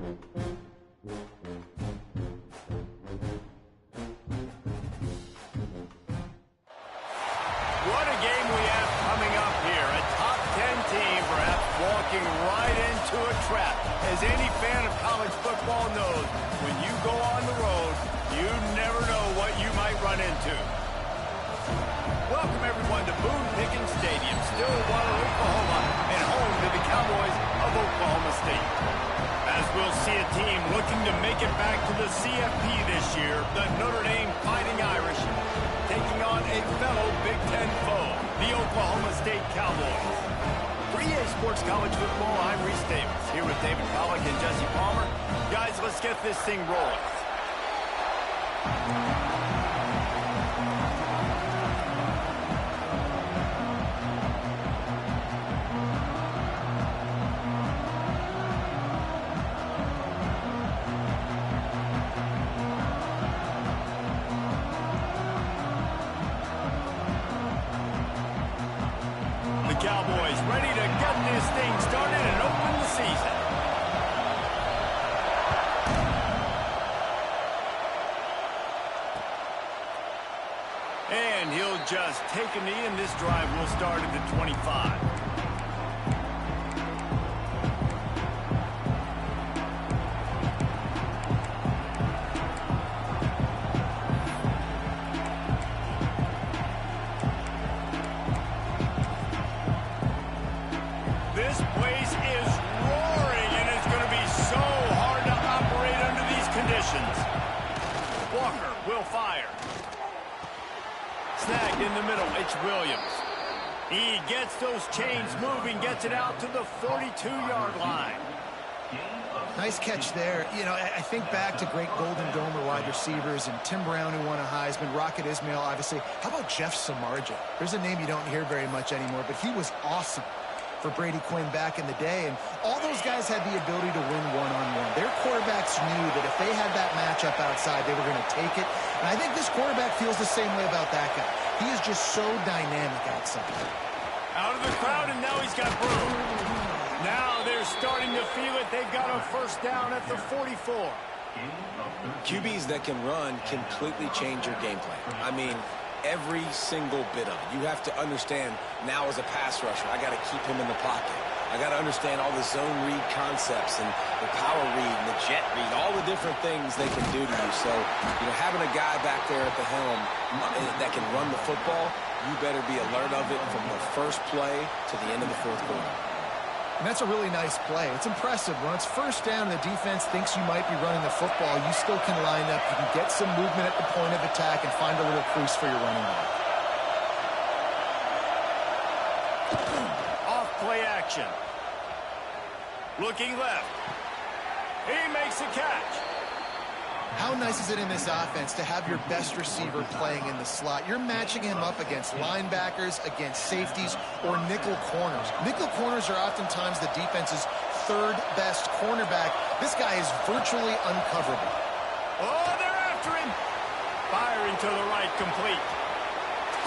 What a game we have coming up here. A top 10 team perhaps walking right into a trap. As any fan of college football knows, when you go on the road, you never know what you might run into. Welcome everyone to Boone Pickens Stadium, Stillwater, Oklahoma, and home to the Cowboys of Oklahoma State. As we'll see a team looking to make it back to the CFP this year, the Notre Dame Fighting Irish, taking on a fellow Big Ten foe, the Oklahoma State Cowboys. For EA Sports College Football, I'm Reese Davis, here with David Pollack and Jesse Palmer. Guys, let's get this thing rolling. Cowboys ready to get this thing started and open the season. And he'll just take a knee, and this drive will start at the 25. This place is roaring, and it's going to be so hard to operate under these conditions. Walker will fire. Snagged in the middle, it's Williams. He gets those chains moving, gets it out to the 42-yard line. Nice catch there. You know, I think back to great Golden Domer wide receivers and Tim Brown, who won a Heisman, Rocket Ismail, obviously. How about Jeff Samardzija? There's a name you don't hear very much anymore, but he was awesome for Brady Quinn back in the day, and all those guys had the ability to win one-on-one. Their quarterbacks knew that if they had that matchup outside, they were going to take it, and I think this quarterback feels the same way about that guy. He is just so dynamic outside. Out of the crowd, and now he's got room. Now they're starting to feel it. They've got a first down at the 44. QBs that can run completely change your game plan. I mean, every single bit of it. You have to understand now as a pass rusher, I got to keep him in the pocket. I got to understand all the zone read concepts and the power read and the jet read, all the different things they can do to you. So, you know, having a guy back there at the helm that can run the football, you better be alert of it from the first play to the end of the fourth quarter. And that's a really nice play. It's impressive. When it's first down and the defense thinks you might be running the football, you still can line up. You can get some movement at the point of attack and find a little crease for your running back. Off play action. Looking left. He makes a catch. How nice is it in this offense to have your best receiver playing in the slot? You're matching him up against linebackers, against safeties, or nickel corners. Nickel corners are oftentimes the defense's third best cornerback. This guy is virtually uncoverable. Oh, they're after him. Firing to the right, complete.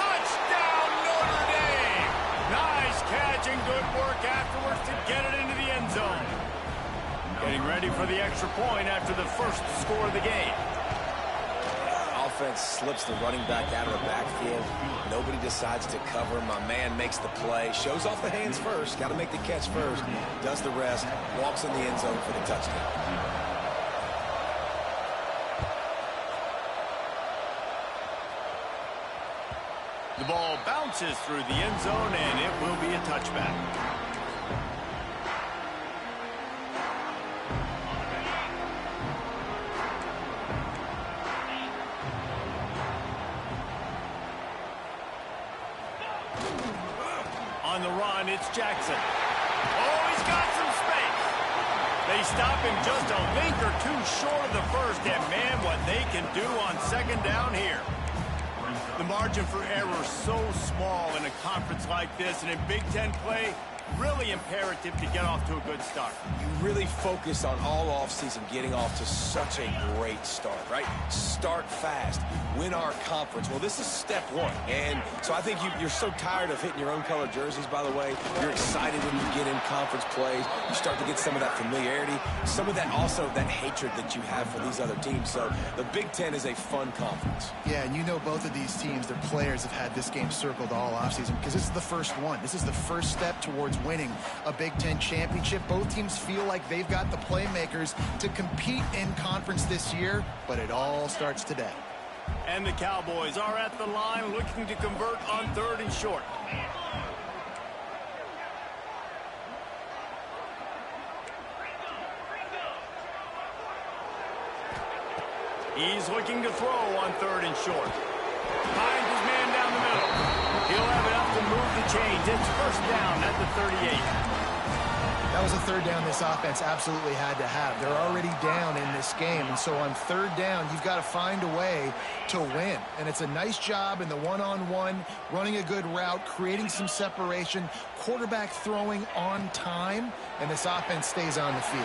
Touchdown, Notre Dame! Nice catch and good work afterwards to get it into the end zone. Getting ready for the extra point after the first score of the game. Offense slips the running back out of the backfield. Nobody decides to cover. My man makes the play. Shows off the hands first. Got to make the catch first. Does the rest. Walks in the end zone for the touchdown. The ball bounces through the end zone, and it will be a touchback. On the run, it's Jackson. Oh, he's got some space. They stop him just a link or two short of the first, and man, what they can do on second down here. The margin for error so small in a conference like this, and in Big Ten play, really imperative to get off to a good start. You really focus on all offseason getting off to such a great start, right? Start fast, win our conference. Well, this is step one. And so I think you're so tired of hitting your own color jerseys, by the way. You're excited when you get in conference plays. You start to get some of that familiarity, some of that also that hatred that you have for these other teams. So the Big Ten is a fun conference. Yeah, and you know both of these teams, their players have had this game circled all offseason because this is the first one. This is the first step towards winning a Big Ten championship. Both teams feel like they've got the playmakers to compete in conference this year, but it all starts today. And the Cowboys are at the line looking to convert on 3rd and short. He's looking to throw on 3rd and short. Finds his man down the middle. He'll have enough to move the chains. It's 1st down at the 38. That was a 3rd down this offense absolutely had to have. They're already down in this game, and so on 3rd down, you've got to find a way to win. And it's a nice job in the one-on-one, running a good route, creating some separation, quarterback throwing on time, and this offense stays on the field.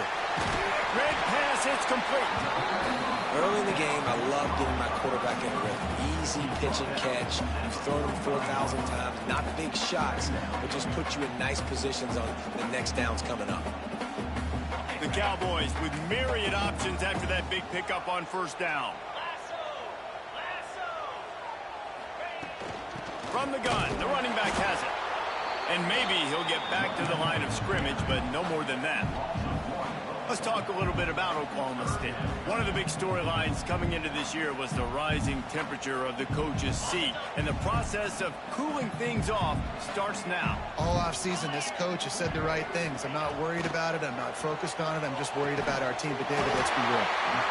Red pass, it's complete. Early in the game, I love getting my quarterback in a rhythm. Easy pitch and catch. You've thrown them 4,000 times. Not big shots, but just put you in nice positions on the next downs coming up. The Cowboys with myriad options after that big pickup on 1st down. From the gun, the running back has it. And maybe he'll get back to the line of scrimmage, but no more than that. Let's talk a little bit about Oklahoma State. One of the big storylines coming into this year was the rising temperature of the coach's seat. And the process of cooling things off starts now. All offseason, this coach has said the right things. I'm not worried about it. I'm not focused on it. I'm just worried about our team. But, David, let's be real.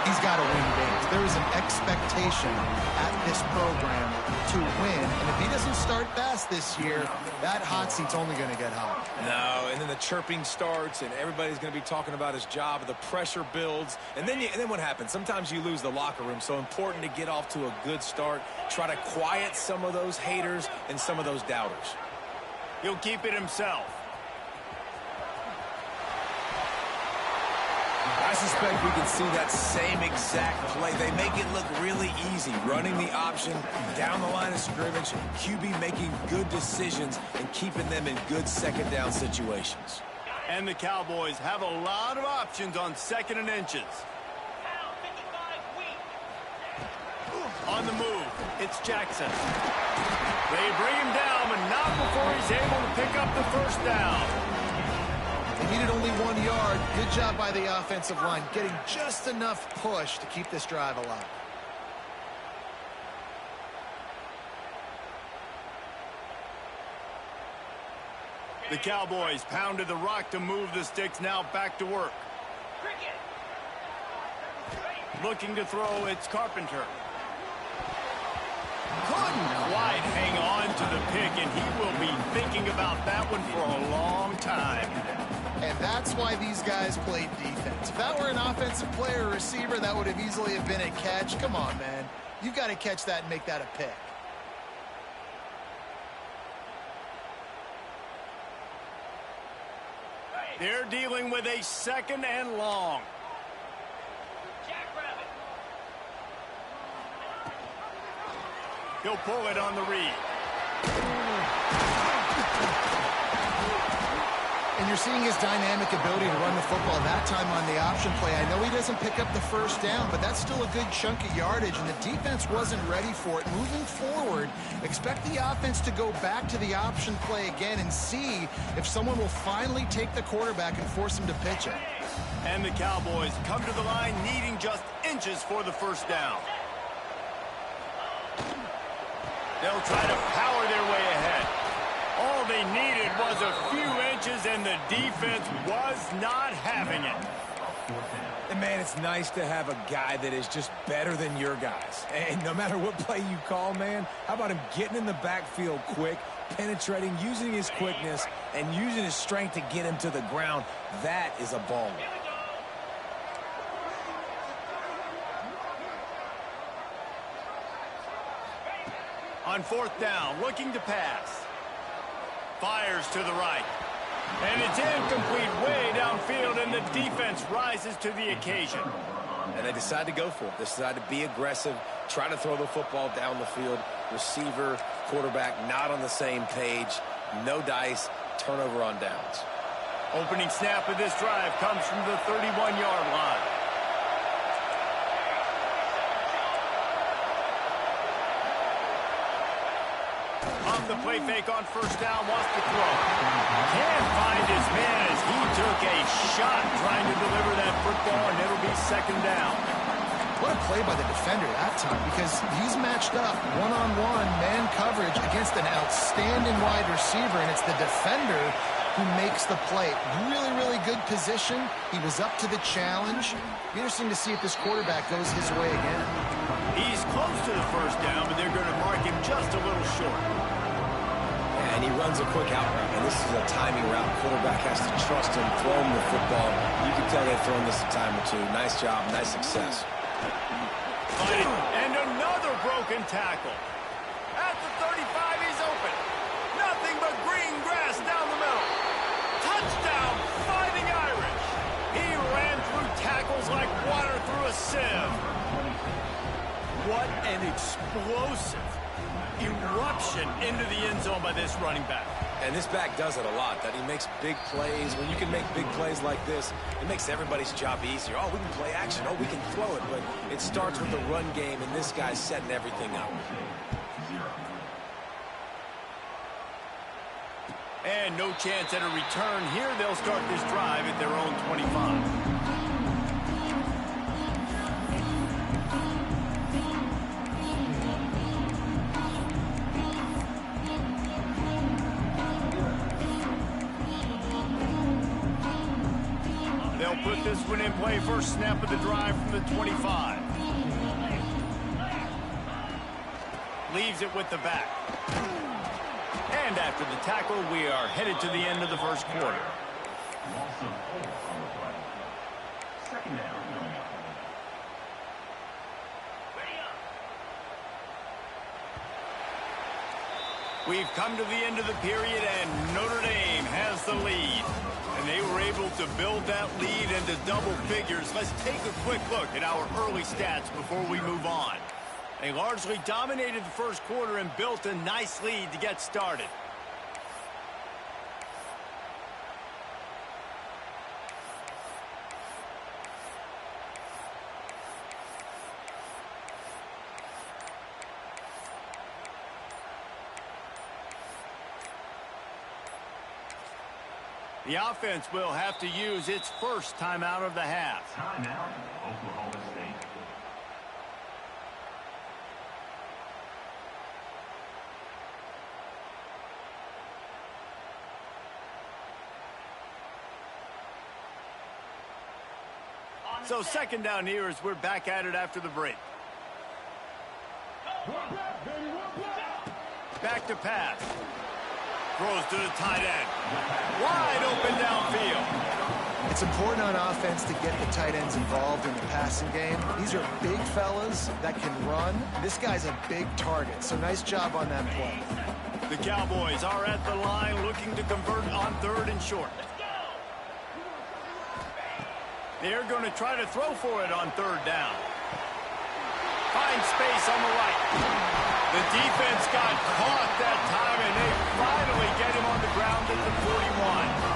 He's got to win games. There is an expectation at this program to win. And if he doesn't start fast this year, that hot seat's only going to get hot. No, and then the chirping starts, and everybody's going to be talking about his job. The pressure builds, and then what happens? Sometimes you lose the locker room, so important to get off to a good start. Try to quiet some of those haters and some of those doubters. He'll keep it himself. I suspect we can see that same exact play. They make it look really easy, running the option down the line of scrimmage, QB making good decisions and keeping them in good 2nd down situations. And the Cowboys have a lot of options on 2nd and inches. On the move, it's Jackson. They bring him down, but not before he's able to pick up the 1st down. They needed only 1 yard. Good job by the offensive line, getting just enough push to keep this drive alive. The Cowboys pounded the rock to move the sticks, now back to work. Looking to throw, it's Carpenter. Couldn't quite hang on to the pick, and he will be thinking about that one for a long time. And that's why these guys played defense. If that were an offensive player or receiver, that would have easily have been a catch. Come on, man. You've got to catch that and make that a pick. They're dealing with a 2nd and long. He'll pull it on the read. And you're seeing his dynamic ability to run the football that time on the option play. I know he doesn't pick up the 1st down, but that's still a good chunk of yardage, and the defense wasn't ready for it. Moving forward, expect the offense to go back to the option play again and see if someone will finally take the quarterback and force him to pitch it. And the Cowboys come to the line needing just inches for the 1st down. They'll try to power their way ahead. All they needed was a few inches, and the defense was not having it. And, man, it's nice to have a guy that is just better than your guys. And no matter what play you call, man, how about him getting in the backfield quick, penetrating, using his quickness, and using his strength to get him to the ground? That is a ball. On 4th down, looking to pass. Fires to the right. And it's incomplete way downfield, and the defense rises to the occasion. And they decide to go for it. They decide to be aggressive, try to throw the football down the field. Receiver, quarterback not on the same page. No dice, turnover on downs. Opening snap of this drive comes from the 31-yard line. Off the play fake on first down, wants to throw. Can't find his man as he took a shot trying to deliver that football, and it'll be second down. What a play by the defender that time, because he's matched up one-on-one man coverage against an outstanding wide receiver, and it's the defender who makes the play. Really, really good position. He was up to the challenge. Be interesting to see if this quarterback goes his way again. He's close to the first down, but they're going to mark him just a little short. And he runs a quick out route, and this is a timing route. Quarterback has to trust him, throw him the football. You can tell they've thrown this a time or two. Nice job, nice success. And another broken tackle. At the 35, he's open. Nothing but green grass down the middle. Touchdown, Fighting Irish. He ran through tackles like water through a sieve. What an explosive eruption into the end zone by this running back. And this back does it a lot, that he makes big plays. When you can make big plays like this, it makes everybody's job easier. Oh, we can play action. Oh, we can throw it. But it starts with the run game, and this guy's setting everything up. And no chance at a return here. They'll start this drive at their own 25. They'll put this one in play. First snap of the drive from the 25. Leaves it with the back. And after the tackle, we are headed to the end of the first quarter. We've come to the end of the period, and Notre Dame has the lead. And they were able to build that lead into double figures. Let's take a quick look at our early stats before we move on. They largely dominated the first quarter and built a nice lead to get started. The offense will have to use its first timeout of the half. Timeout, Oklahoma State. So second down here as we're back at it after the break. Back to pass. Throws to the tight end. Wide open downfield. It's important on offense to get the tight ends involved in the passing game. These are big fellas that can run. This guy's a big target, so nice job on that play. The Cowboys are at the line looking to convert on third and short. They're going to try to throw for it on third down. Finds space on the right. The defense got caught that time, and they finally get him on the ground at the 41.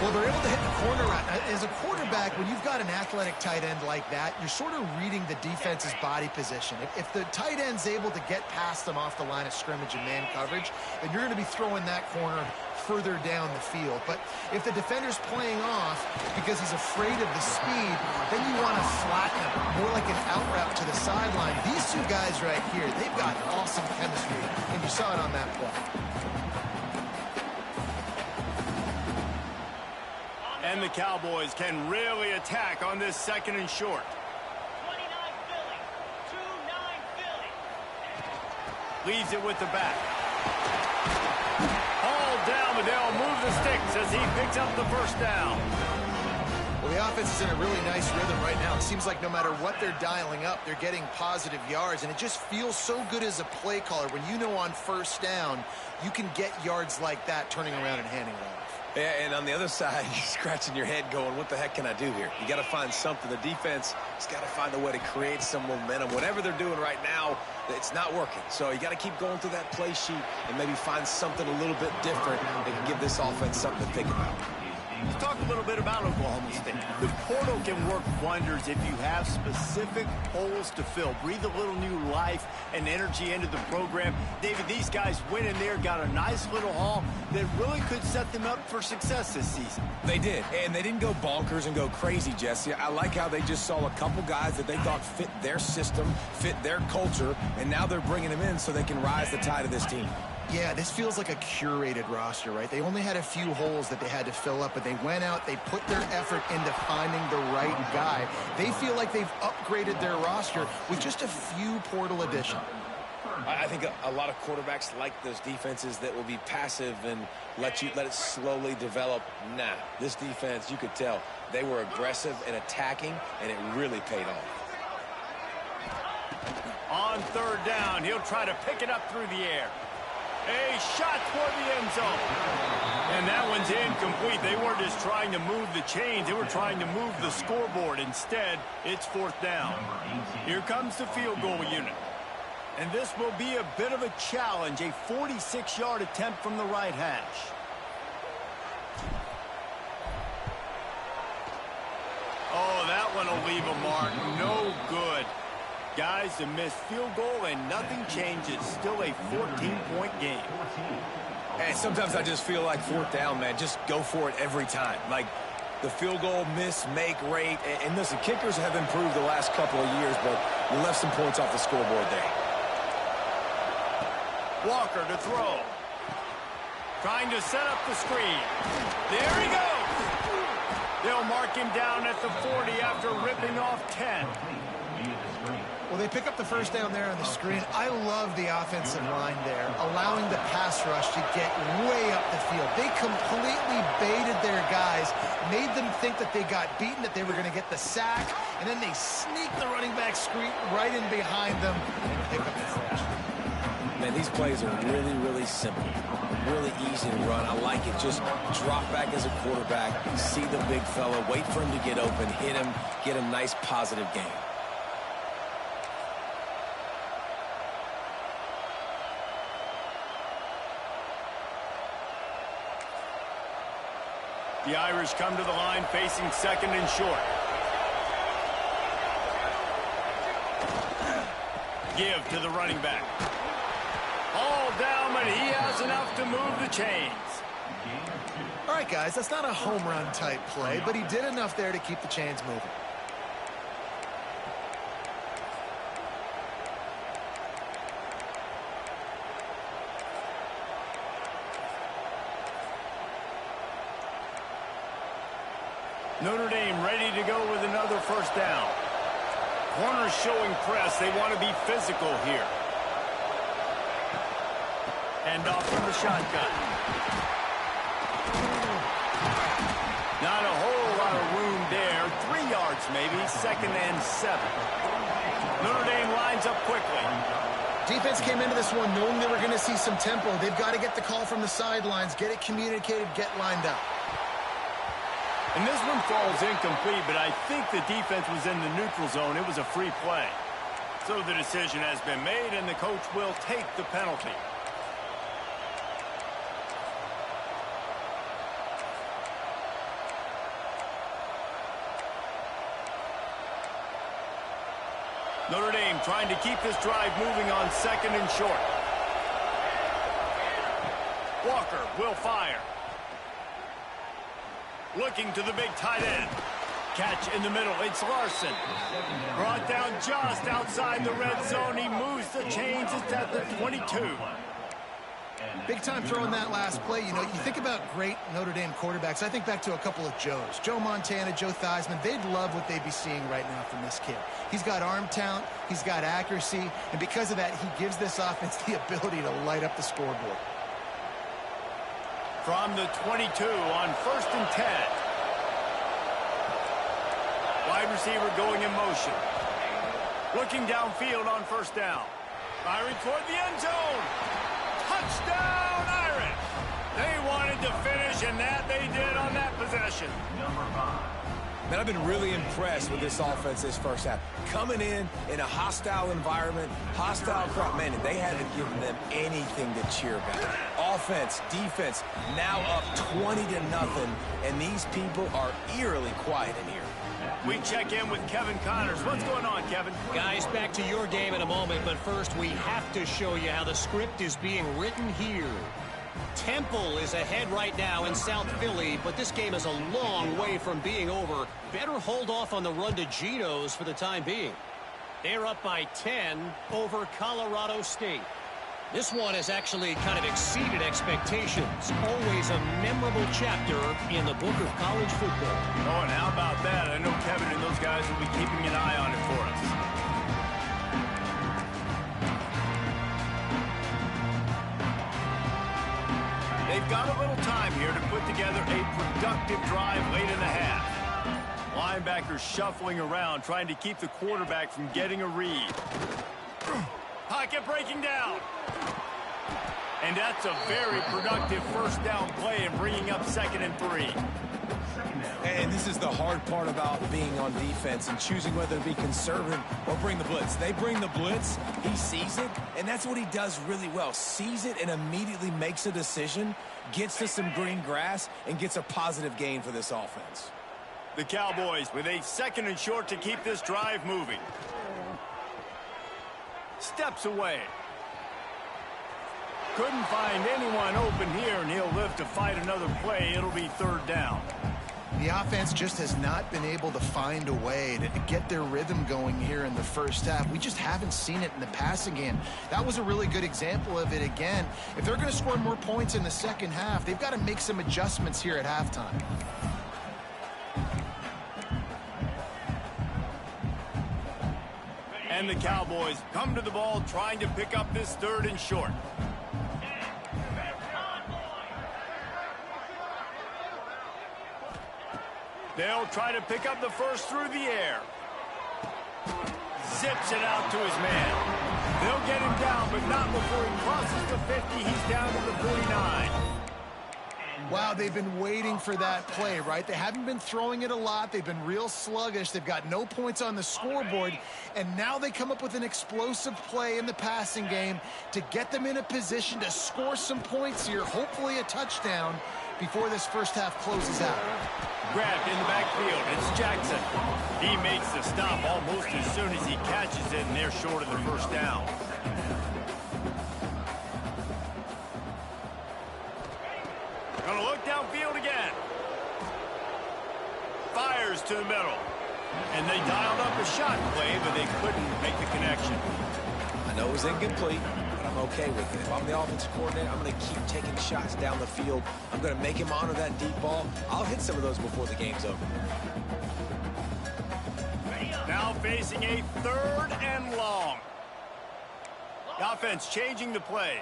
Well, they're able to hit the corner route. As a quarterback, when you've got an athletic tight end like that, you're sort of reading the defense's body position. If the tight end's able to get past them off the line of scrimmage and man coverage, then you're going to be throwing that corner further down the field. But if the defender's playing off because he's afraid of the speed, then you want to flatten him, more like an out route to the sideline. These two guys right here, they've got awesome chemistry, and you saw it on that play. And the Cowboys can really attack on this second and short. 29 Philly. 2-9 Philly. Leaves it with the back. All down, but they'll move the sticks as he picks up the first down. Well, the offense is in a really nice rhythm right now. It seems like no matter what they're dialing up, they're getting positive yards, and it just feels so good as a play caller when you know on first down you can get yards like that turning around and handing it off. Yeah, and on the other side, you're scratching your head going, what the heck can I do here? You got to find something. The defense has got to find a way to create some momentum. Whatever they're doing right now, it's not working. So you got to keep going through that play sheet and maybe find something a little bit different that can give this offense something to think about. Let's talk a little bit about Oklahoma State. The portal can work wonders if you have specific holes to fill. Breathe a little new life and energy into the program. David, these guys went in there, got a nice little haul that really could set them up for success this season. They did, and they didn't go bonkers and go crazy, Jesse. I like how they just saw a couple guys that they thought fit their system, fit their culture, and now they're bringing them in so they can rise the tide of this team. Yeah, this feels like a curated roster, right? They only had a few holes that they had to fill up, but they went out, they put their effort into finding the right guy. They feel like they've upgraded their roster with just a few portal additions. I think a lot of quarterbacks like those defenses that will be passive and let it slowly develop. Nah, this defense, you could tell, they were aggressive and attacking, and it really paid off. On third down, he'll try to pick it up through the air. A shot toward the end zone. And that one's incomplete. They weren't just trying to move the chains. They were trying to move the scoreboard. Instead, it's fourth down. Here comes the field goal unit. And this will be a bit of a challenge. A 46-yard attempt from the right hash. Oh, that one will leave a mark. No good. Guys, a missed field goal and nothing changes. Still a 14-point game. And sometimes I just feel like fourth down, man. Just go for it every time. Like the field goal miss, make rate. And listen, kickers have improved the last couple of years, but you left some points off the scoreboard there. Walker to throw. Trying to set up the screen. There he goes. They'll mark him down at the 40 after ripping off 10. Well, they pick up the first down there on the screen. I love the offensive line there, allowing the pass rush to get way up the field. They completely baited their guys, made them think that they got beaten, that they were going to get the sack, and then they sneak the running back screen right in behind them and pick up the first. Man, these plays are really, really simple. Really easy to run. I like it. Just drop back as a quarterback, see the big fella, wait for him to get open, hit him, get a nice positive game. The Irish come to the line facing second and short. Give to the running back. All down, but he has enough to move the chains. All right, guys, that's not a home run type play, but he did enough there to keep the chains moving. Notre Dame ready to go with another first down. Corners showing press. They want to be physical here. Hand off from the shotgun. Not a whole lot of room there. 3 yards maybe. Second and 7. Notre Dame lines up quickly. Defense came into this one knowing they were going to see some tempo. They've got to get the call from the sidelines, get it communicated, get lined up. And this one falls incomplete, but I think the defense was in the neutral zone. It was a free play. So the decision has been made, and the coach will take the penalty. Notre Dame trying to keep this drive moving on second and short. Walker will fire. Looking to the big tight end. Catch in the middle. It's Larson. Brought down just outside the red zone. He moves the chains. It's at the 22. Big time throw in that last play. You know, you think about great Notre Dame quarterbacks. I think back to a couple of Joes. Joe Montana, Joe Theismann. They'd love what they'd be seeing right now from this kid. He's got arm talent. He's got accuracy. And because of that, he gives this offense the ability to light up the scoreboard. From the 22 on first and 10. Wide receiver going in motion. Looking downfield on first down. Firing toward the end zone. Touchdown, Irish. They wanted to finish And that they did on that possession. Man, I've been really impressed with this offense this first half. Coming in a hostile environment, hostile crowd, man, and they haven't given them anything to cheer about. Offense, defense, now up 20-0, and these people are eerily quiet in here. We check in with Kevin Connors. What's going on, Kevin? Guys, back to your game in a moment, but first we have to show you how the script is being written here. Temple is ahead right now in South Philly, but this game is a long way from being over. Better hold off on the run to Geno's for the time being. They're up by 10 over Colorado State. This one has actually kind of exceeded expectations. Always a memorable chapter in the book of college football. Oh, and how about that? I know Kevin and those guys will be keeping an eye on it for us. They've got a little time here to put together a productive drive late in the half. Linebackers shuffling around, trying to keep the quarterback from getting a read. Pocket breaking down. And that's a very productive first down play and bringing up 2nd and 3. And this is the hard part about being on defense and choosing whether to be conservative or bring the blitz. They bring the blitz, he sees it, and that's what he does really well. Sees it and immediately makes a decision, gets to some green grass, and gets a positive gain for this offense. The Cowboys with a 2nd and short to keep this drive moving. Steps away. Couldn't find anyone open here, and he'll live to fight another play. It'll be 3rd down. The offense just has not been able to find a way to get their rhythm going here in the first half. We just haven't seen it in the passing game. That was a really good example of it again. If they're going to score more points in the second half, they've got to make some adjustments here at halftime. And the Cowboys come to the ball trying to pick up this 3rd and short. They'll try to pick up the first through the air. Zips it out to his man. They'll get him down, but not before he crosses the 50. He's down to the 49. Wow, they've been waiting for that play, right? They haven't been throwing it a lot. They've been real sluggish. They've got no points on the scoreboard. And now they come up with an explosive play in the passing game to get them in a position to score some points here, hopefully a touchdown, before this first half closes out. Grabbed in the backfield. It's Jackson. He makes the stop almost as soon as he catches it, and they're short of the first down. Gonna look downfield again. Fires to the middle. And they dialed up a shot play, but they couldn't make the connection. I know it was incomplete, but I'm okay with it. If I'm the offensive coordinator, I'm going to keep taking shots down the field. I'm going to make him honor that deep ball. I'll hit some of those before the game's over. Now facing a 3rd and long. The offense changing the play.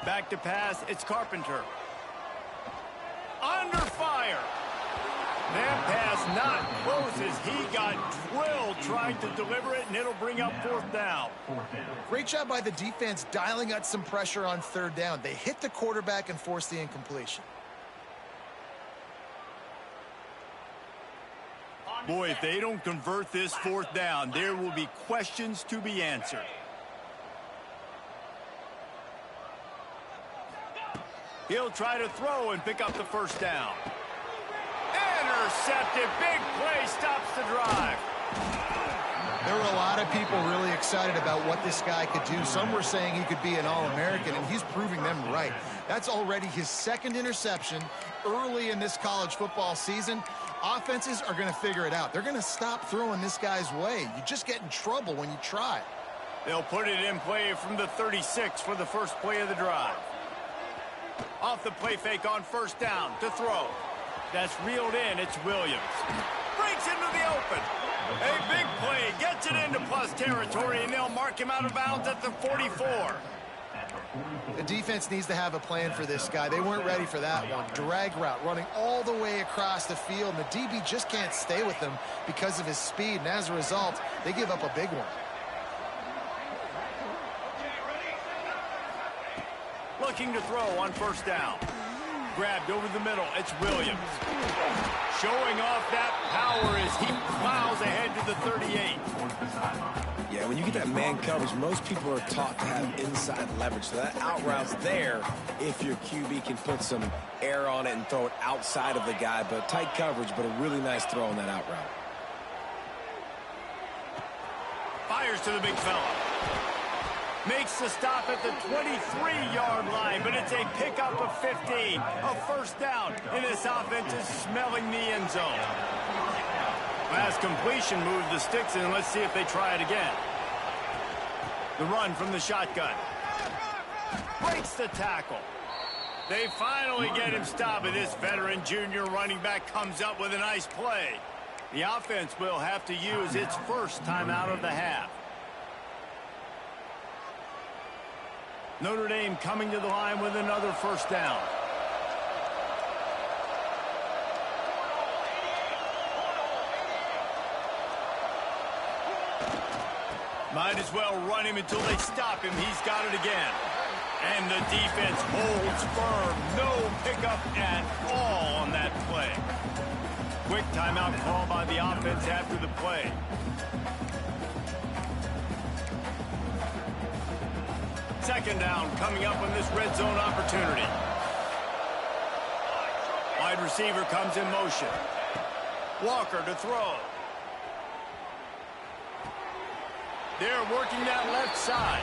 Back to pass, it's Carpenter. Under fire. That pass not close as he got drilled trying to deliver it, and it'll bring up 4th down. Great job by the defense dialing out some pressure on 3rd down. They hit the quarterback and forced the incompletion. Boy, if they don't convert this 4th down, there will be questions to be answered. He'll try to throw and pick up the first down. Intercepted. Big play stops the drive. There were a lot of people really excited about what this guy could do. Some were saying he could be an All-American, and he's proving them right. That's already his 2nd interception early in this college football season. Offenses are going to figure it out. They're going to stop throwing this guy's way. You just get in trouble when you try. They'll put it in play from the 36 for the first play of the drive. Off the play fake on first down to throw. That's reeled in. It's Williams. Breaks into the open. A big play. Gets it into plus territory, and they'll mark him out of bounds at the 44. The defense needs to have a plan for this guy. They weren't ready for that one. Drag route running all the way across the field, and the DB just can't stay with him because of his speed, and as a result, they give up a big one. looking to throw on first down. Grabbed over the middle. It's Williams. Showing off that power as he plows ahead to the 38. Yeah, when you get that man coverage, most people are taught to have inside leverage. So that out route's there if your QB can put some air on it and throw it outside of the guy. But tight coverage, but a really nice throw on that out route. Fires to the big fella. Makes the stop at the 23-yard line, but it's a pickup of 15. A first down, and this offense is smelling the end zone. Last completion moved the sticks in. Let's see if they try it again. The run from the shotgun. Breaks the tackle. They finally get him stopped, and this veteran junior running back comes up with a nice play. The offense will have to use its first timeout of the half. Notre Dame coming to the line with another first down. Might as well run him until they stop him. He's got it again. And the defense holds firm. No pickup at all on that play. Quick timeout call by the offense after the play. Second down coming up on this red zone opportunity. Wide receiver comes in motion. Walker to throw. They're working that left side.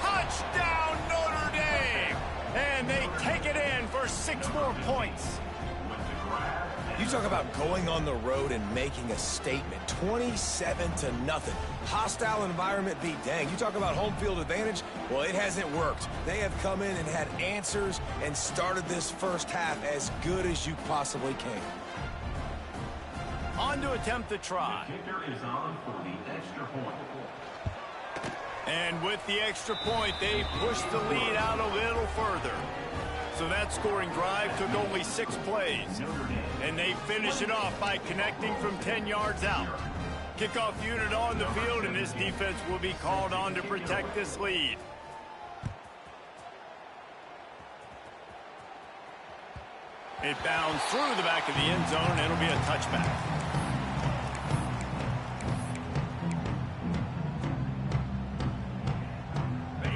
Touchdown, Notre Dame! And they take it in for 6 more points. You talk about going on the road and making a statement. 27-0. Hostile environment be dang. You talk about home field advantage. Well, it hasn't worked. They have come in and had answers and started this first half as good as you possibly can. On to attempt the try. Kicker is on for the extra point. And with the extra point, they push the lead out a little further. So that scoring drive took only 6 plays. And they finish it off by connecting from 10 yards out. Kickoff unit on the field, and this defense will be called on to protect this lead. It bounds through the back of the end zone, and it'll be a touchback.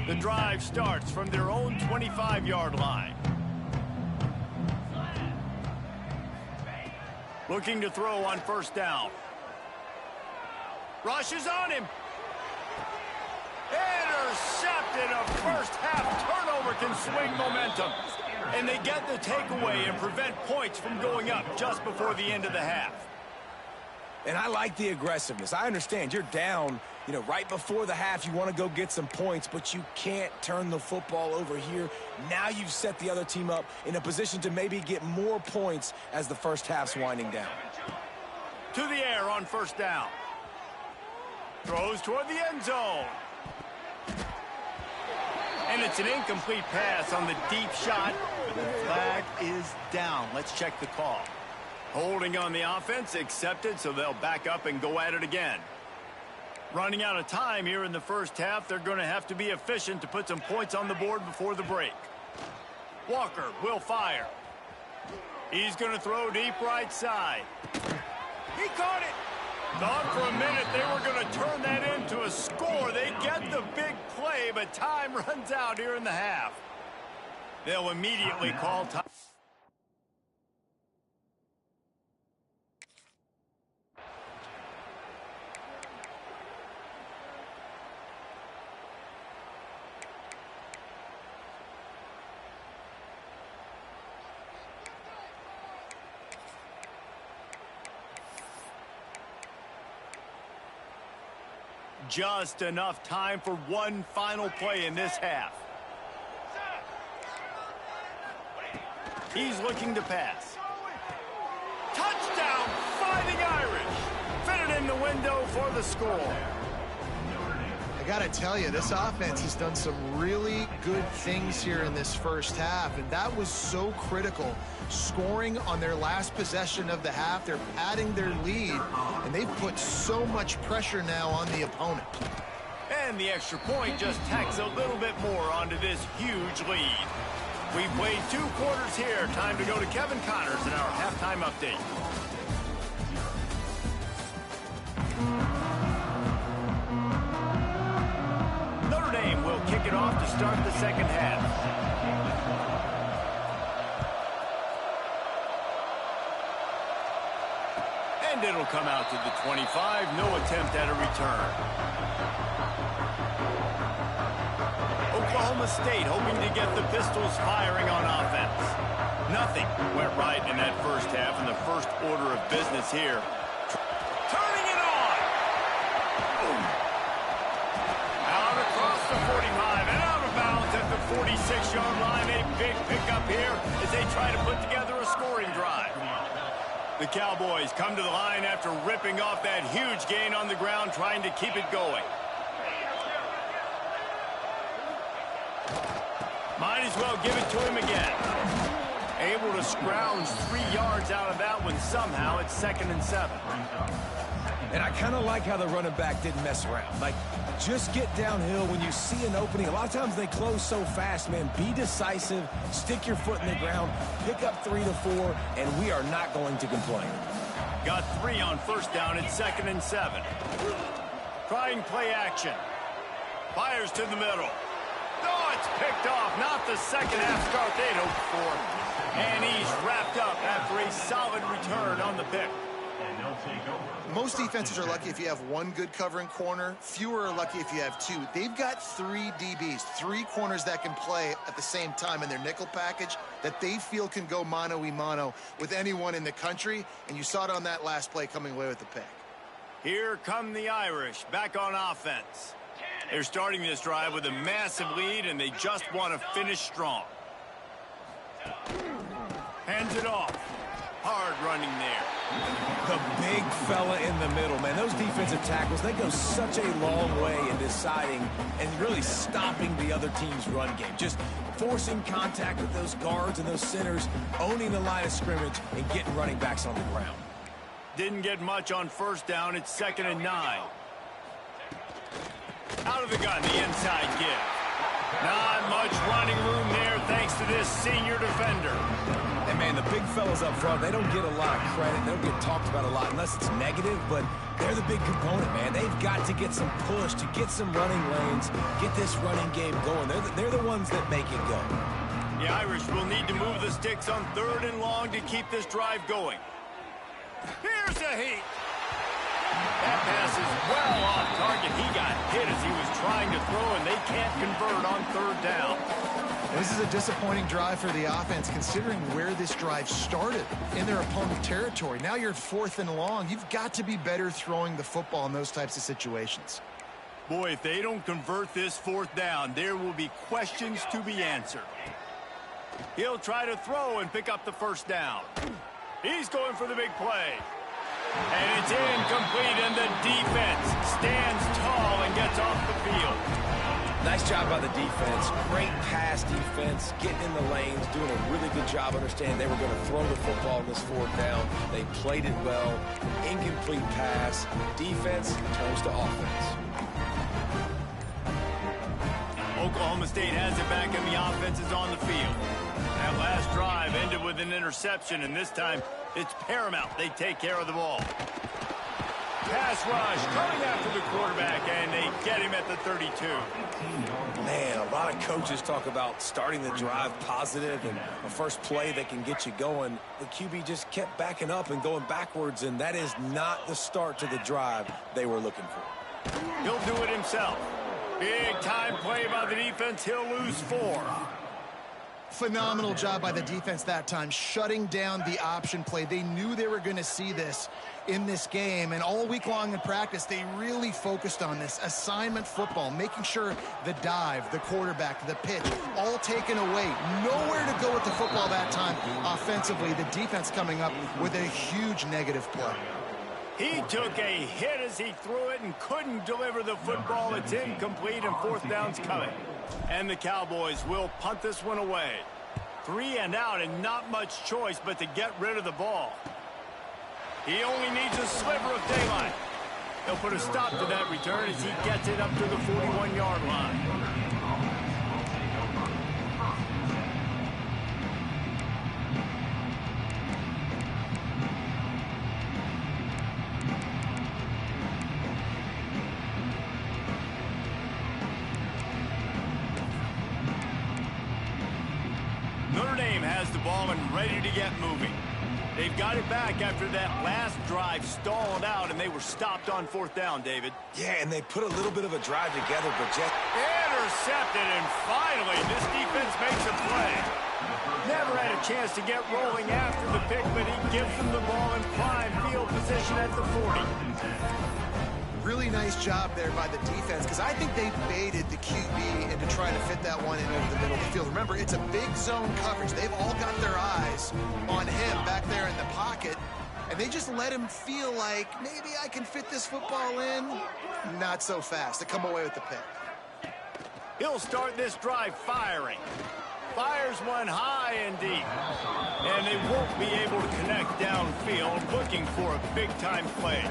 The drive starts from their own 25-yard line. Looking to throw on first down. Rushes on him. Intercepted. A first half turnover can swing momentum. And they get the takeaway and prevent points from going up just before the end of the half. And I like the aggressiveness. I understand you're down, right before the half. You want to go get some points, but you can't turn the football over here. Now you've set the other team up in a position to maybe get more points as the first half's winding down. To the air on first down. Throws toward the end zone. And it's an incomplete pass on the deep shot. But the flag is down. Let's check the call. Holding on the offense, accepted, so they'll back up and go at it again. Running out of time here in the first half, they're going to have to be efficient to put some points on the board before the break. Walker will fire. He's going to throw deep right side. He caught it. Thought for a minute they were going to turn that into a score. They get the big play, but time runs out here in the half. They'll immediately call time. Just enough time for one final play in this half. He's looking to pass. Touchdown, Fighting Irish. Fitted in the window for the score. I got to tell you, this offense has done some really good things here in this first half, and that was so critical. Scoring on their last possession of the half, they're padding their lead, and they've put so much pressure now on the opponent. And the extra point just tacks a little bit more onto this huge lead. We played 2 quarters here. Time to go to Kevin Connors in our halftime update. Notre Dame will kick it off to start the second half. And it'll come out to the 25. No attempt at a return. Oklahoma State hoping to get the Pistols firing on offense. Nothing went right in that first half in the first order of business here. Turning it on! Boom. Out across the 45 and out of bounds at the 46-yard line. A big pickup here as they try to put together a scoring drive. The Cowboys come to the line after ripping off that huge gain on the ground, trying to keep it going. Might as well give it to him again. Able to scrounge 3 yards out of that one somehow. It's 2nd and 7. And I kind of like how the running back didn't mess around. Like, just get downhill when you see an opening. A lot of times they close so fast, man. Be decisive, stick your foot in the ground, pick up 3 to 4, and we are not going to complain. Got 3 on first down. It's 2nd and 7. Trying play action. Fires to the middle. Oh, it's picked off. Not the second half start they'd hoped for. And he's wrapped up after a solid return on the pick. Most defenses are lucky if you have 1 good covering corner. Fewer are lucky if you have 2. They've got 3 DBs, 3 corners that can play at the same time in their nickel package that they feel can go mano-a-mano with anyone in the country. And you saw it on that last play coming away with the pick. Here come the Irish back on offense. They're starting this drive with a massive lead, and they just want to finish strong. Hands it off. Hard running there. The big fella in the middle, man. Those defensive tackles, they go such a long way in deciding and really stopping the other team's run game. Just forcing contact with those guards and those centers, owning the line of scrimmage, and getting running backs on the ground. Didn't get much on first down. It's 2nd and 9. Out of the gun, the inside give. Not much running room there thanks to this senior defender. And, man, the big fellas up front, they don't get a lot of credit. They don't get talked about a lot unless it's negative, but they're the big component, man. They've got to get some push, to get some running lanes, get this running game going. They're the ones that make it go. The Irish will need to move the sticks on 3rd and long to keep this drive going. Here's a heat. That pass is well off target. He got hit as he was trying to throw, and they can't convert on 3rd down. This is a disappointing drive for the offense, considering where this drive started in their opponent territory. Now you're 4th and long. You've got to be better throwing the football in those types of situations. Boy, if they don't convert this 4th down, there will be questions to be answered. He'll try to throw and pick up the 1st down. He's going for the big play. And it's incomplete, and the defense stands tall and gets off the field. Nice job by the defense. Great pass defense, getting in the lanes, doing a really good job understanding they were going to throw the football in this 4th down. They played it well. Incomplete pass. Defense turns to offense. Oklahoma State has it back, and the offense is on the field. That last drive ended with an interception, and this time it's paramount they take care of the ball. Pass rush coming after the quarterback, and they get him at the 32. Man, a lot of coaches talk about starting the drive positive and a first play that can get you going. The QB just kept backing up and going backwards, and that is not the start to the drive they were looking for. He'll do it himself. Big time play by the defense. He'll lose 4. Phenomenal job by the defense that time, shutting down the option play. They knew they were going to see this in this game, and all week long in practice, they really focused on this assignment football, making sure the dive, the quarterback, the pitch, all taken away. Nowhere to go with the football that time offensively. The defense coming up with a huge negative play. He took a hit as he threw it and couldn't deliver the football. It's incomplete, and 4th down's coming. And the Cowboys will punt this one away. 3 and out, and not much choice but to get rid of the ball. He only needs a sliver of daylight. He'll put a stop to that return as he gets it up to the 41-yard line. Notre Dame has the ball and ready to get moving. They've got it back after that last drive stalled out, and they were stopped on 4th down, David. Yeah, and they put a little bit of a drive together, but just... Intercepted, and finally, this defense makes a play. Never had a chance to get rolling after the pick, but he gives them the ball in prime field position at the 40. Really nice job there by the defense, because I think they baited the QB into trying to fit that one in over the middle of the field. Remember, it's a big zone coverage. They've all got their eyes on him back there in the pocket, and they just let him feel like, maybe I can fit this football in. Not so fast. They come away with the pick. He'll start this drive firing. Fires one high and deep. And they won't be able to connect downfield, looking for a big-time play.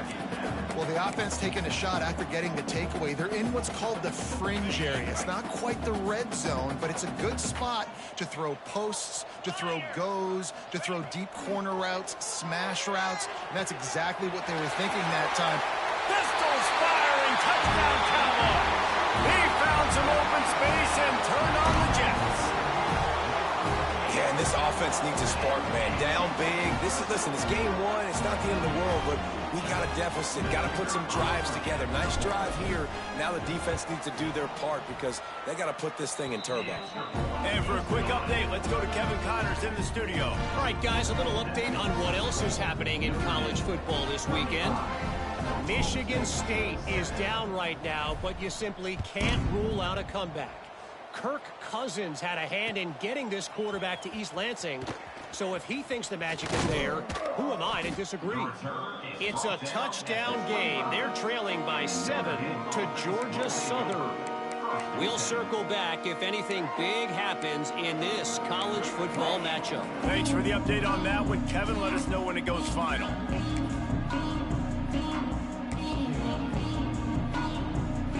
Well, the offense taking a shot after getting the takeaway. They're in what's called the fringe area. It's not quite the red zone, but it's a good spot to throw posts, to throw goes, to throw deep corner routes, smash routes, and that's exactly what they were thinking that time. Pistols firing, touchdown Cowboys. He found some open space and turned on the Jets. Yeah, and this offense needs a spark, man. Down big. Listen, it's game one. It's not the end of the world, but we got a deficit. Got to put some drives together. Nice drive here. Now the defense needs to do their part because they got to put this thing in turbo. And for a quick update, let's go to Kevin Connors in the studio. All right, guys, a little update on what else is happening in college football this weekend. Michigan State is down right now, but you simply can't rule out a comeback. Kirk Cousins had a hand in getting this quarterback to East Lansing. So if he thinks the magic is there, who am I to disagree? It's a touchdown game. They're trailing by 7 to Georgia Southern. We'll circle back if anything big happens in this college football matchup. Thanks for the update on that one, Kevin. Let us know when it goes final.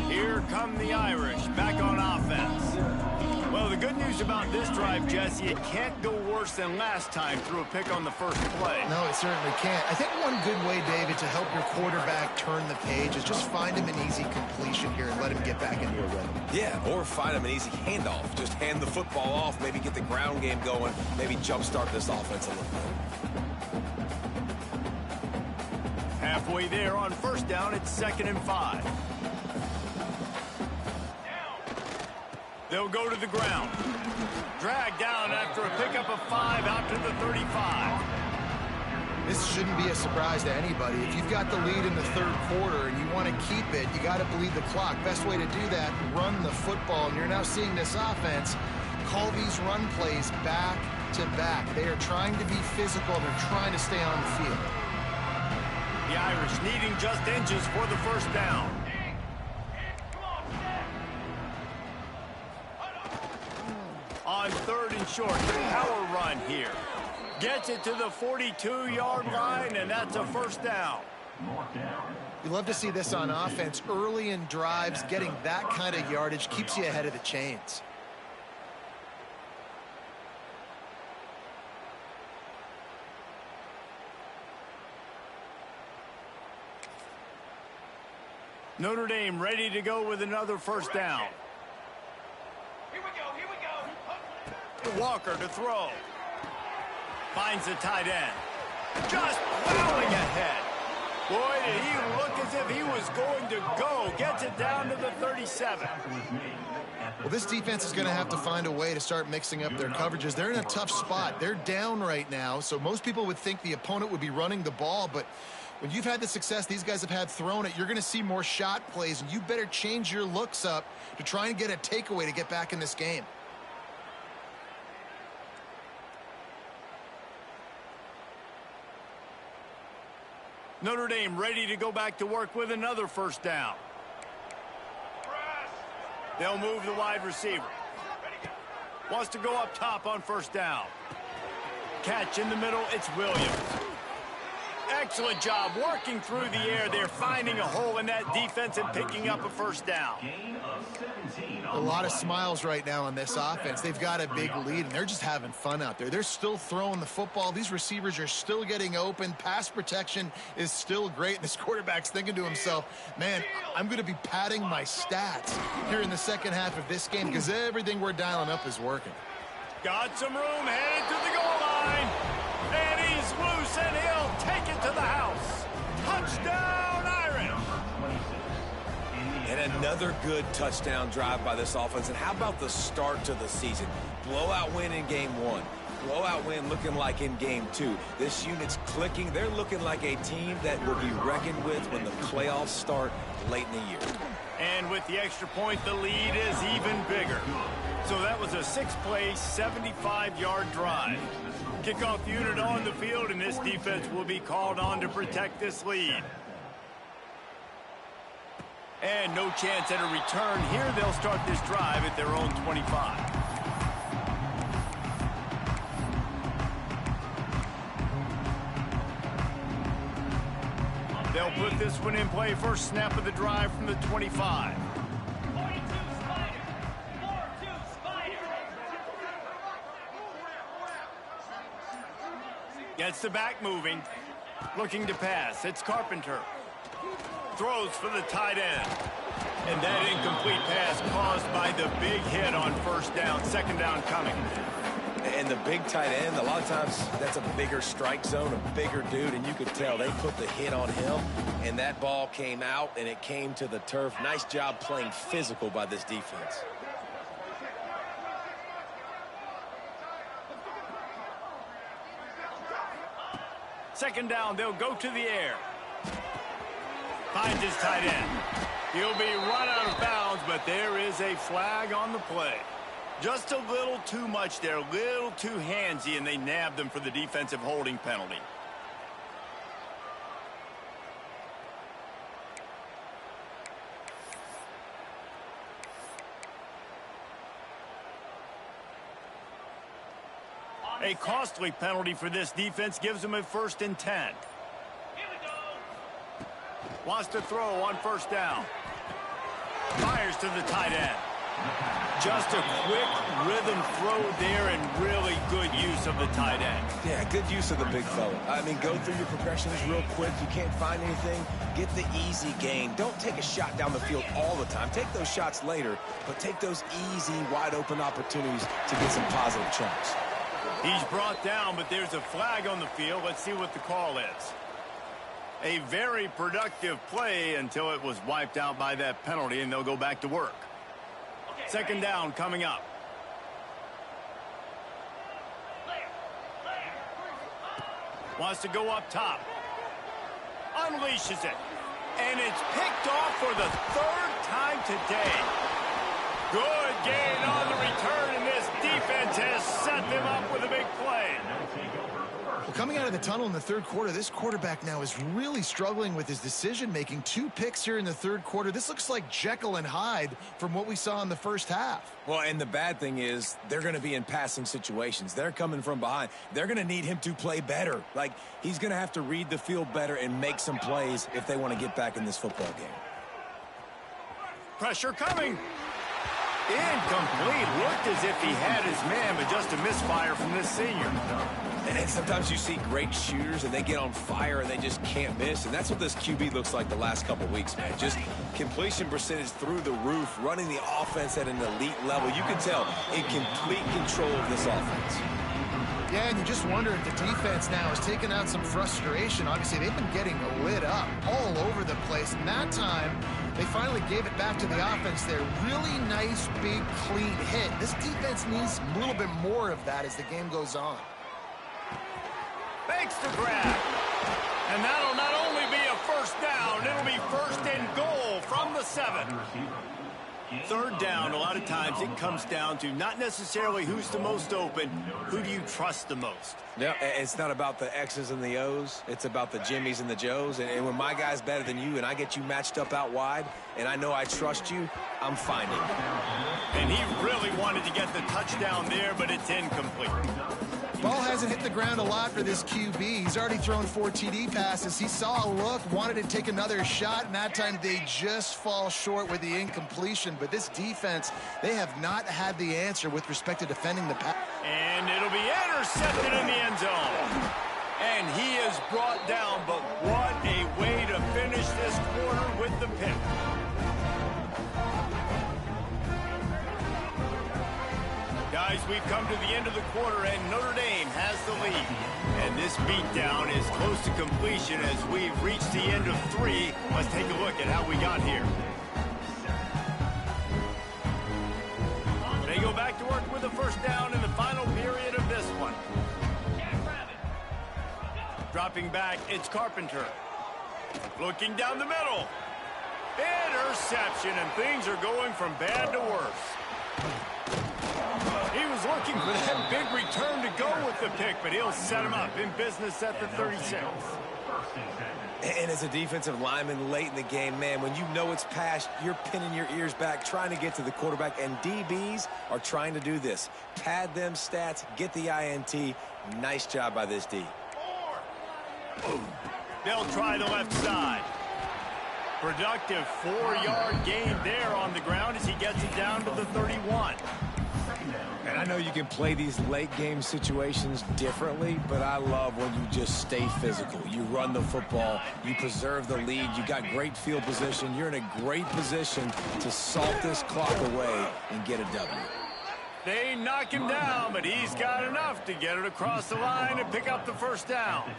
Here come the Irish, back on offense. Well, the good news about this drive, Jesse, it can't go worse than last time through a pick on the first play. No, it certainly can't. I think one good way, David, to help your quarterback turn the page is just find him an easy completion here and let him get back into a rhythm. Yeah, or find him an easy handoff. Just hand the football off, maybe get the ground game going, maybe jumpstart this offense a little bit. Halfway there on 1st down, it's 2nd and 5. They'll go to the ground. Dragged down after a pickup of 5 out to the 35. This shouldn't be a surprise to anybody. If you've got the lead in the 3rd quarter and you want to keep it, you got to bleed the clock. Best way to do that, run the football. And you're now seeing this offense call these run plays back to back. They are trying to be physical. They're trying to stay on the field. The Irish needing just inches for the 1st down. On 3rd and short, the power run here. Gets it to the 42-yard line, and that's a 1st down. You love to see this on offense. Early in drives, getting that kind of yardage keeps you ahead of the chains. Notre Dame ready to go with another 1st down. Walker to throw. Finds the tight end. Just plowing ahead. Boy, did he look as if he was going to go. Gets it down to the 37. Well, this defense is going to have to find a way to start mixing up their coverages. They're in a tough spot. They're down right now, so most people would think the opponent would be running the ball, but when you've had the success these guys have had throwing it, you're going to see more shot plays, and you better change your looks up to try and get a takeaway to get back in this game. Notre Dame ready to go back to work with another 1st down. They'll move the wide receiver. Wants to go up top on 1st down. Catch in the middle, it's Williams. Excellent job working through the air. They're finding a hole in that defense and picking up a first down. A lot of smiles right now on this offense. They've got a big lead, and they're just having fun out there. They're still throwing the football. These receivers are still getting open. Pass protection is still great. And this quarterback's thinking to himself, man, I'm going to be padding my stats here in the second half of this game because everything we're dialing up is working. Got some room, headed to the goal line. And he's loose, and he'll take it to the house. Touchdown, Irish. And another good touchdown drive by this offense. And how about the start to the season? Blowout win in game 1. Blowout win looking like in game 2. This unit's clicking. They're looking like a team that will be reckoned with when the playoffs start late in the year. And with the extra point, the lead is even bigger. So that was a 6-play, 75-yard drive. Kickoff unit on the field, and this defense will be called on to protect this lead. And no chance at a return here. They'll start this drive at their own 25. They'll put this one in play. First snap of the drive from the 25. Gets the back moving. Looking to pass. It's Carpenter. Throws for the tight end. And that incomplete pass caused by the big hit on first down. Second down coming. And the big tight end, a lot of times that's a bigger strike zone, a bigger dude, and you could tell they put the hit on him, and that ball came out, and it came to the turf. Nice job playing physical by this defense. Second down, they'll go to the air. Finds his tight end. He'll be run out of bounds, but there is a flag on the play. Just a little too much there, a little too handsy, and they nabbed them for the defensive holding penalty. A costly penalty for this defense gives them a 1st and 10. Wants to throw on first down. Fires to the tight end. Just a quick rhythm throw there and really good use of the tight end. Yeah, good use of the big fella. I mean, go through your progressions real quick. You can't find anything, get the easy gain. Don't take a shot down the field all the time. Take those shots later, but take those easy, wide-open opportunities to get some positive chunks. He's brought down, but there's a flag on the field. Let's see what the call is. A very productive play until it was wiped out by that penalty, and they'll go back to work. Second down coming up. Wants to go up top. Unleashes it. And it's picked off for the 3rd time today. Good gain on the return, and this defense has set them up with a big play. Well, coming out of the tunnel in the 3rd quarter, this quarterback now is really struggling with his decision-making. 2 picks here in the 3rd quarter. This looks like Jekyll and Hyde from what we saw in the first half. Well, and the bad thing is they're going to be in passing situations. They're coming from behind. They're going to need him to play better. Like, he's going to have to read the field better and make some plays if they want to get back in this football game. Pressure coming. Incomplete. Looked as if he had his man, but just a misfire from this senior. And sometimes you see great shooters, and they get on fire, and they just can't miss. And that's what this QB looks like the last couple weeks, man. Just completion percentage through the roof, running the offense at an elite level. You can tell in complete control of this offense. Yeah, and you just wonder if the defense now has taken out some frustration. Obviously, they've been getting lit up all over the place. And that time, they finally gave it back to the offense there. Really nice, big, clean hit. This defense needs a little bit more of that as the game goes on. Fakes the grab. And that'll not only be a first down, it'll be 1st and goal from the 7. 3rd down, a lot of times it comes down to not necessarily who's the most open, who do you trust the most? Yeah, it's not about the X's and the O's. It's about the Jimmys and the Joes. And when my guy's better than you and I get you matched up out wide and I know I trust you, I'm finding it. And he really wanted to get the touchdown there, but it's incomplete. Ball hasn't hit the ground a lot for this QB. He's already thrown 4 TD passes. He saw a look, wanted to take another shot, and that time they just fall short with the incompletion. But this defense, they have not had the answer with respect to defending the pass. And it'll be intercepted in the end zone. And he is brought down, but what a way to finish this quarter with the pick. Guys, we've come to the end of the quarter, and Notre Dame has the lead. And this beatdown is close to completion as we've reached the end of 3. Let's take a look at how we got here. They go back to work with a first down in the final period of this one. Dropping back, it's Carpenter. Looking down the middle. Interception, and things are going from bad to worse. He was looking for that big return to go with the pick, but he'll set him up in business at the 36. And as a defensive lineman late in the game, man, when you know it's past, you're pinning your ears back, trying to get to the quarterback, and DBs are trying to do this. Pad them stats, get the INT. Nice job by this D. They'll try the left side. Productive 4-yard gain there on the ground as he gets it down to the 31. And I know you can play these late game situations differently, but I love when you just stay physical. You run the football, you preserve the lead, you got great field position, you're in a great position to salt this clock away and get a W. They knock him down, but he's got enough to get it across the line and pick up the first down.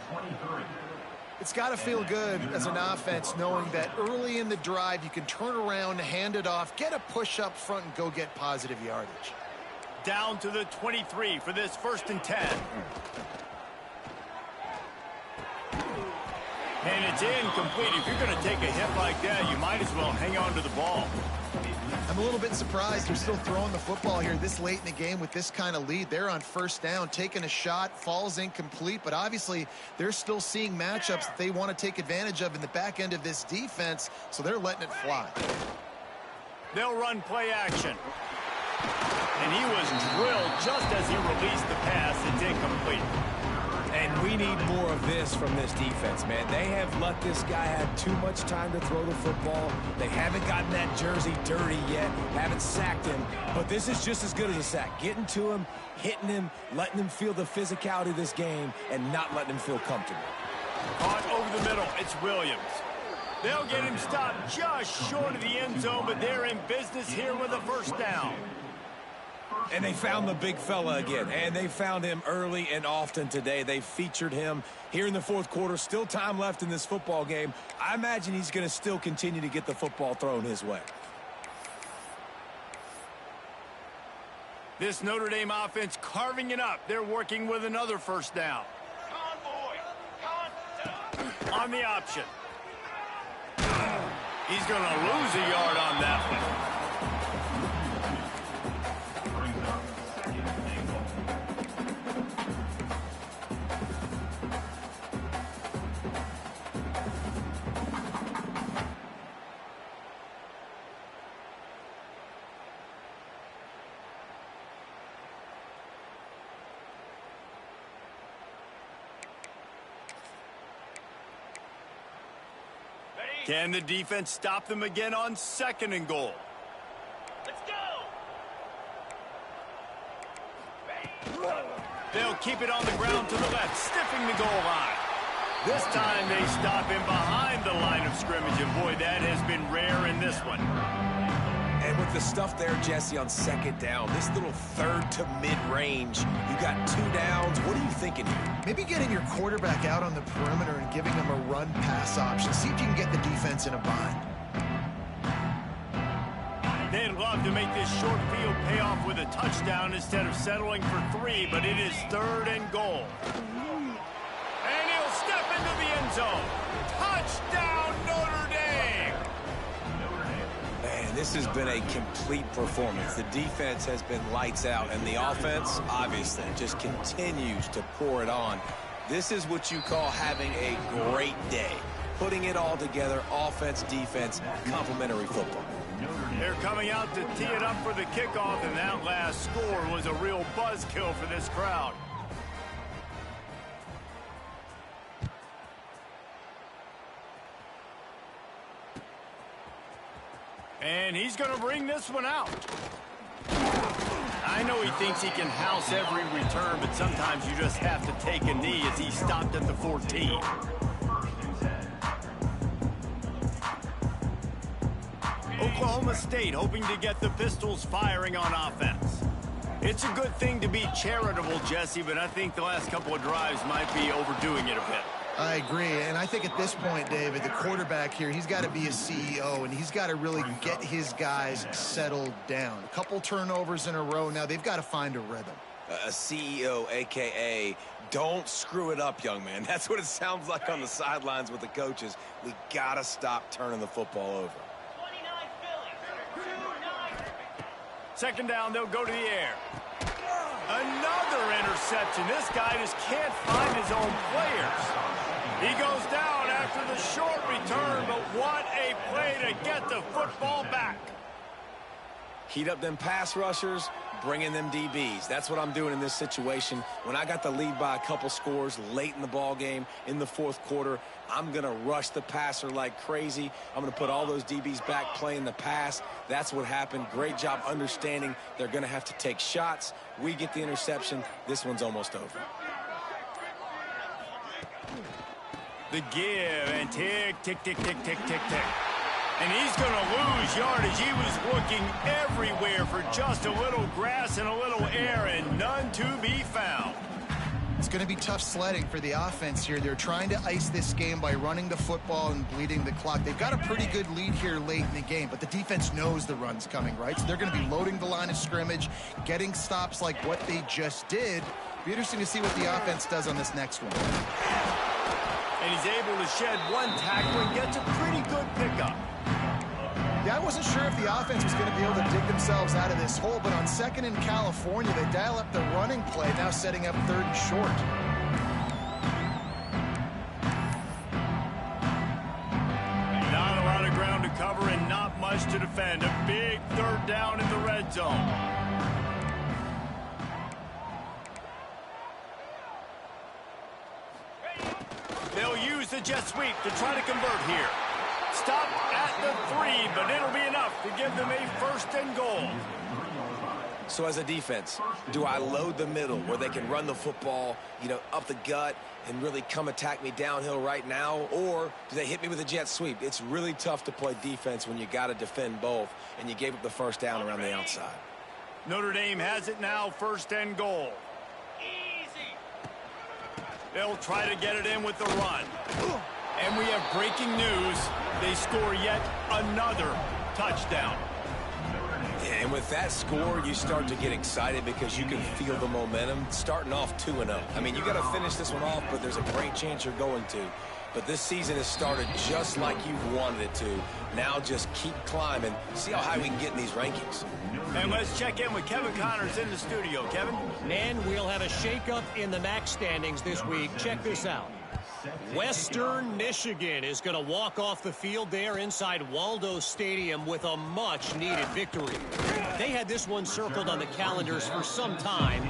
It's got to feel good as an offense knowing that early in the drive you can turn around, hand it off, get a push up front, and go get positive yardage. Down to the 23 for this 1st and 10. And it's incomplete. If you're going to take a hit like that, you might as well hang on to the ball. I'm a little bit surprised they're still throwing the football here this late in the game with this kind of lead. They're on first down, taking a shot, falls incomplete, but obviously they're still seeing matchups that they want to take advantage of in the back end of this defense, so they're letting it fly. They'll run play action. And he was drilled just as he released the pass. It's incomplete. And we need more of this from this defense, man. They have let this guy have too much time to throw the football. They haven't gotten that jersey dirty yet, haven't sacked him. But this is just as good as a sack. Getting to him, hitting him, letting him feel the physicality of this game, and not letting him feel comfortable. Caught over the middle. It's Williams. They'll get him stopped just short of the end zone, but they're in business here with a first down. And they found the big fella again, and they found him early and often today. They featured him here in the 4th quarter. Still time left in this football game. I imagine he's going to still continue to get the football thrown his way. This Notre Dame offense carving it up. They're working with another first down. On the option. He's going to lose a yard on that one. Can the defense stop them again on 2nd and goal? Let's go! They'll keep it on the ground to the left, stiffing the goal line. This time they stop him behind the line of scrimmage, and boy, that has been rare in this one. And with the stuff there, Jesse, on 2nd down, this little 3rd to mid-range, you got 2 downs. What are you thinking here? Maybe getting your quarterback out on the perimeter and giving him a run-pass option. See if you can get the defense in a bind. They'd love to make this short field pay off with a touchdown instead of settling for 3, but it is 3rd and goal. And he'll step into the end zone. Touchdown, Notre Dame! Man, this has been a complete performance. The defense has been lights out, and the offense, obviously, just continues to pour it on. This is what you call having a great day. Putting it all together, offense, defense, complementary football. They're coming out to tee it up for the kickoff, and that last score was a real buzzkill for this crowd. And he's going to bring this one out. I know he thinks he can house every return, but sometimes you just have to take a knee as he stopped at the 14. Oklahoma State hoping to get the Pistols firing on offense. It's a good thing to be charitable, Jesse, but I think the last couple of drives might be overdoing it a bit. I agree, and I think at this point, David, the quarterback here, he's got to be a CEO, and he's got to really get his guys settled down. A couple turnovers in a row now. They've got to find a rhythm. A CEO, a.k.a. don't screw it up, young man. That's what it sounds like on the sidelines with the coaches. We got to stop turning the football over. 29 Phillies. 2-9. Second down, they'll go to the air. Another interception. This guy just can't find his own players. He goes down after the short return, but what a play to get the football back. Heat up them pass rushers, bring in them DBs. That's what I'm doing in this situation. When I got the lead by a couple scores late in the ball game in the fourth quarter, I'm going to rush the passer like crazy. I'm going to put all those DBs back playing the pass. That's what happened. Great job understanding they're going to have to take shots. We get the interception. This one's almost over. The give, and tick, tick, tick, tick, tick, tick, tick. And he's going to lose yardage. He was looking everywhere for just a little grass and a little air, and none to be found. It's going to be tough sledding for the offense here. They're trying to ice this game by running the football and bleeding the clock. They've got a pretty good lead here late in the game, but the defense knows the run's coming, right? So they're going to be loading the line of scrimmage, getting stops like what they just did. Be interesting to see what the offense does on this next one. And he's able to shed one tackle and gets a pretty good pickup. Yeah, I wasn't sure if the offense was going to be able to dig themselves out of this hole, but on second in California, they dial up the running play, now setting up third and short. Not a lot of ground to cover and not much to defend. A big third down in the red zone. They'll use the jet sweep to try to convert here. Stop at the 3, but it'll be enough to give them a first and goal. So as a defense, do I load the middle where they can run the football, up the gut and really come attack me downhill right now? Or do they hit me with a jet sweep? It's really tough to play defense when you got to defend both, and you gave up the first down around the outside. Notre Dame has it now, first and goal. They'll try to get it in with the run. And we have breaking news. They score yet another touchdown. And with that score, you start to get excited because you can feel the momentum starting off 2-0. I mean, you got to finish this one off, but there's a great chance you're going to. But this season has started just like you've wanted it to. Now just keep climbing. See how high we can get in these rankings. And let's check in with Kevin Connors in the studio. Kevin? And we'll have a shakeup in the MAC standings this week. Check this out. Western Michigan is going to walk off the field there inside Waldo Stadium with a much-needed victory. They had this one circled on the calendars for some time,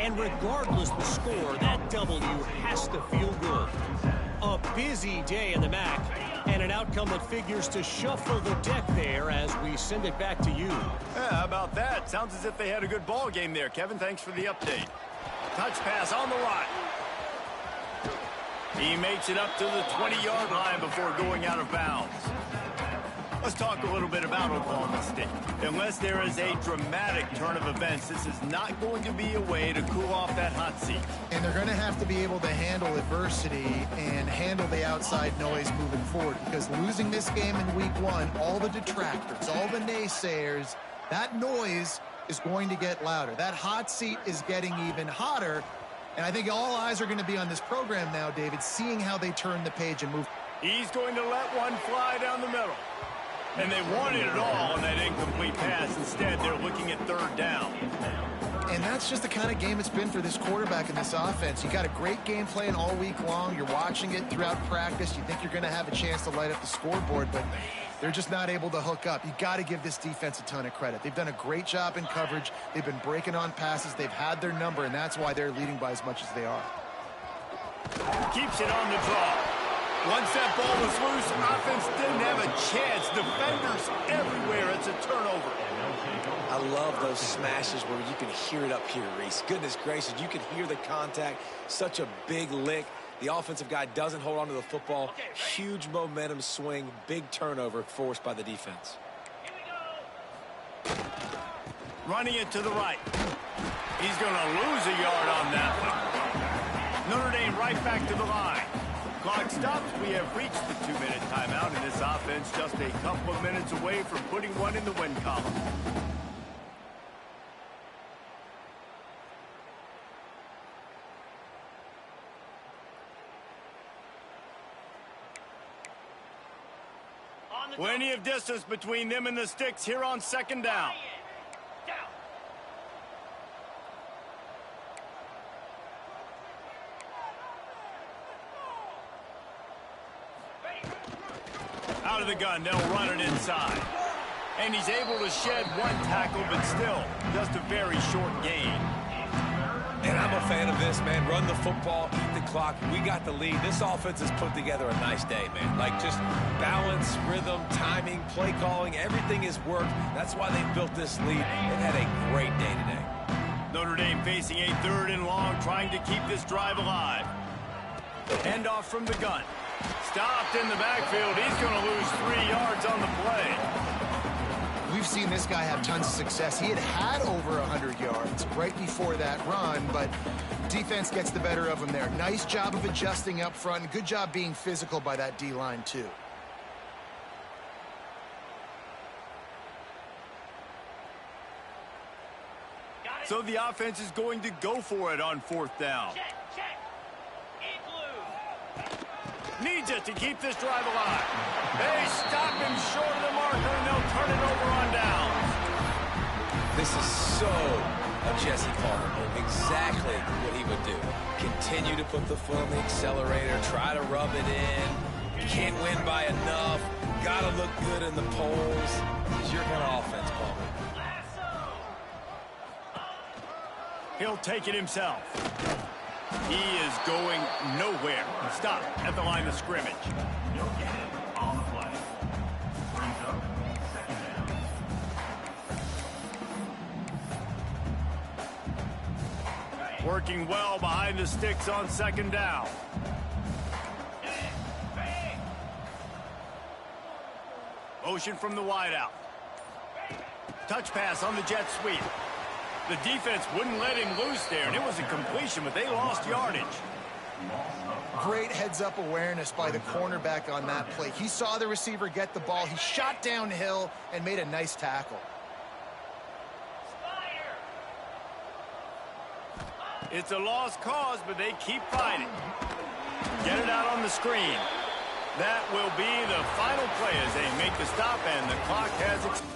and regardless the score, that W has to feel good. A busy day in the MAC, and an outcome that figures to shuffle the deck there as we send it back to you. Yeah, how about that? Sounds as if they had a good ball game there. Kevin, thanks for the update. Touch pass on the line. He makes it up to the 20-yard line before going out of bounds. Let's talk a little bit about Oklahoma State. Unless there is a dramatic turn of events, this is not going to be a way to cool off that hot seat. And they're going to have to be able to handle adversity and handle the outside noise moving forward, because losing this game in week 1, all the detractors, all the naysayers, that noise is going to get louder. That hot seat is getting even hotter. And I think all eyes are going to be on this program now, David, seeing how they turn the page and move. He's going to let one fly down the middle. And they wanted it all on that incomplete pass. Instead, they're looking at third down. And that's just the kind of game it's been for this quarterback and this offense. You got a great game plan all week long. You're watching it throughout practice. You think you're going to have a chance to light up the scoreboard, but they're just not able to hook up. You got to give this defense a ton of credit. They've done a great job in coverage. They've been breaking on passes. They've had their number, and that's why they're leading by as much as they are. Keeps it on the draw. Once that ball was loose, offense didn't have a chance. Defenders everywhere at turnover. I love those smashes where you can hear it up here, Reese. Goodness gracious, you can hear the contact. Such a big lick. The offensive guy doesn't hold on to the football. Huge momentum swing, big turnover forced by the defense. Here we go. Running it to the right. He's going to lose a yard on that one. Notre Dame right back to the line. Clock stops. We have reached the 2-minute timeout, and this offense just a couple of minutes away from putting one in the win column. Plenty of distance between them and the sticks here on second down. Out of the gun, they'll run it inside. And he's able to shed one tackle, but still, just a very short gain. And I'm a fan of this, man. Run the football, eat the clock. We got the lead. This offense has put together a nice day, man. Like, just balance, rhythm, timing, play calling, everything has worked. That's why they built this lead. They've had a great day today. Notre Dame facing a 3rd and long, trying to keep this drive alive. Handoff from the gun. Stopped in the backfield. He's going to lose 3 yards on the play. We've seen this guy have tons of success. He had over 100 yards right before that run, but defense gets the better of him there. Nice job of adjusting up front. Good job being physical by that D-line, too. So the offense is going to go for it on 4th down. Check. Needs it to keep this drive alive. They stop him short of the marker, and they'll turn it over on downs. This is so a Jesse Palmer move. Exactly what he would do. Continue to put the foot on the accelerator, try to rub it in. Can't win by enough. Got to look good in the polls. This is your kind of offense, Palmer. He'll take it himself. He is going nowhere. Stop at the line of scrimmage. No gain on the play. Brings up second down. Working well behind the sticks on 2nd down. Motion from the wideout. Touch pass on the jet sweep. The defense wouldn't let him loose there, and it was a completion, but they lost yardage. Great heads-up awareness by the cornerback on that play. He saw the receiver get the ball. He shot downhill and made a nice tackle. It's a lost cause, but they keep fighting. Get it out on the screen. That will be the final play as they make the stop, and the clock has expired.